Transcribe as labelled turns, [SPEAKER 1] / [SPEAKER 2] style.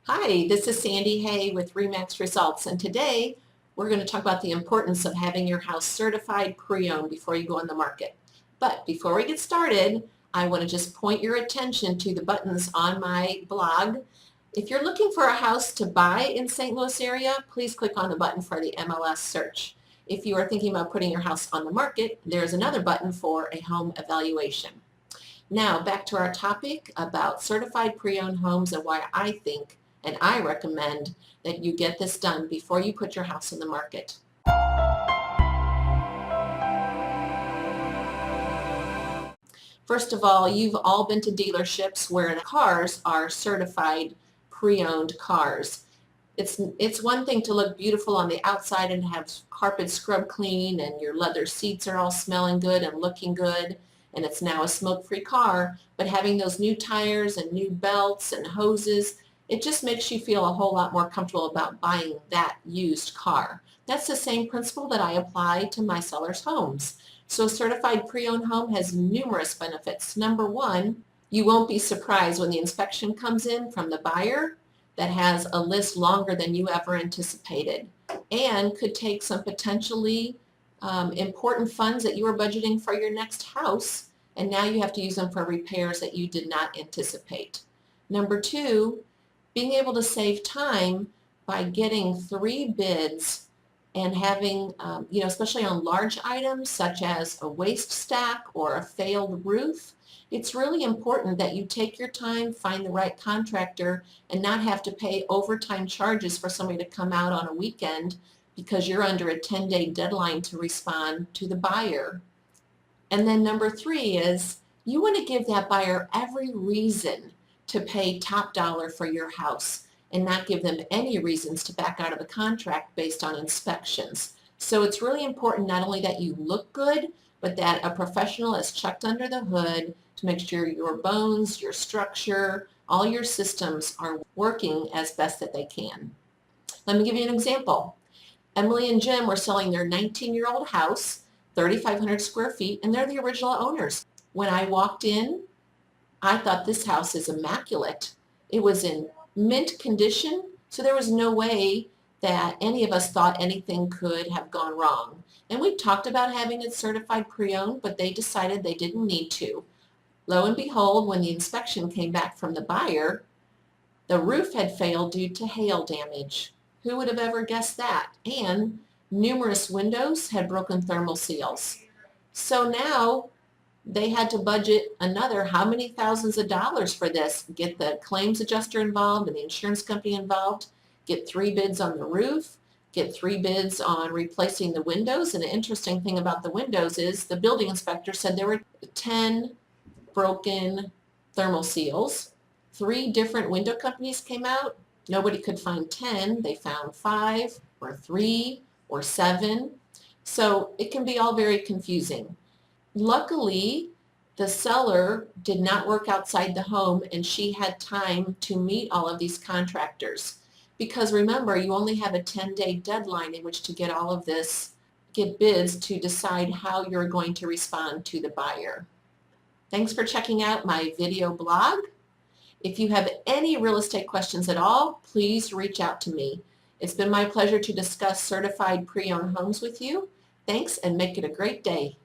[SPEAKER 1] Hi, this is Sandy Hay with RE/MAX Results, and today we're going to talk about the importance of having your house certified pre-owned before you go on the market. But before we get started, I want to just point your attention to the buttons on my blog. If you're looking for a house to buy in St. Louis area, please click on the button for the MLS search. If you are thinking about putting your house on the market, there's another button for a home evaluation. Now, back to our topic about certified pre-owned homes and why I think and I recommend that you get this done before you put your house in the market. First of all, you've all been to dealerships where the cars are certified pre-owned cars. It's one thing to look beautiful on the outside and have carpet scrub clean and your leather seats are all smelling good and looking good, and it's now a smoke-free car, but having those new tires and new belts and hoses, it just makes you feel a whole lot more comfortable about buying that used car. That's the same principle that I apply to my sellers' homes. So a certified pre-owned home has numerous benefits. Number one, you won't be surprised when the inspection comes in from the buyer that has a list longer than you ever anticipated and could take some potentially important funds that you were budgeting for your next house, and now you have to use them for repairs that you did not anticipate. Number two, being able to save time by getting 3 bids and having, especially on large items such as a waste stack or a failed roof, it's really important that you take your time, find the right contractor, and not have to pay overtime charges for somebody to come out on a weekend because you're under a 10-day deadline to respond to the buyer. And then number three is you want to give that buyer every reason to pay top dollar for your house and not give them any reasons to back out of a contract based on inspections. So it's really important not only that you look good, but that a professional has checked under the hood to make sure your bones, your structure, all your systems are working as best that they can. Let me give you an example. Emily and Jim were selling their 19-year-old house, 3,500 square feet, and they're the original owners. When I walked in, I thought this house is immaculate. It was in mint condition, so there was no way that any of us thought anything could have gone wrong. And we talked about having it certified pre-owned, but they decided they didn't need to. Lo and behold, when the inspection came back from the buyer, the roof had failed due to hail damage. Who would have ever guessed that? And numerous windows had broken thermal seals. So now they had to budget another how many thousands of dollars for this, get the claims adjuster involved and the insurance company involved, get 3 bids on the roof, get 3 bids on replacing the windows. And the interesting thing about the windows is the building inspector said there were 10 broken thermal seals. 3 different window companies came out. Nobody could find 10. They found 5 or 3 or 7. So it can be all very confusing. Luckily, the seller did not work outside the home and she had time to meet all of these contractors. Because remember, you only have a 10-day deadline in which to get all of this, get bids to decide how you're going to respond to the buyer. Thanks for checking out my video blog. If you have any real estate questions at all, please reach out to me. It's been my pleasure to discuss certified pre-owned homes with you. Thanks, and make it a great day.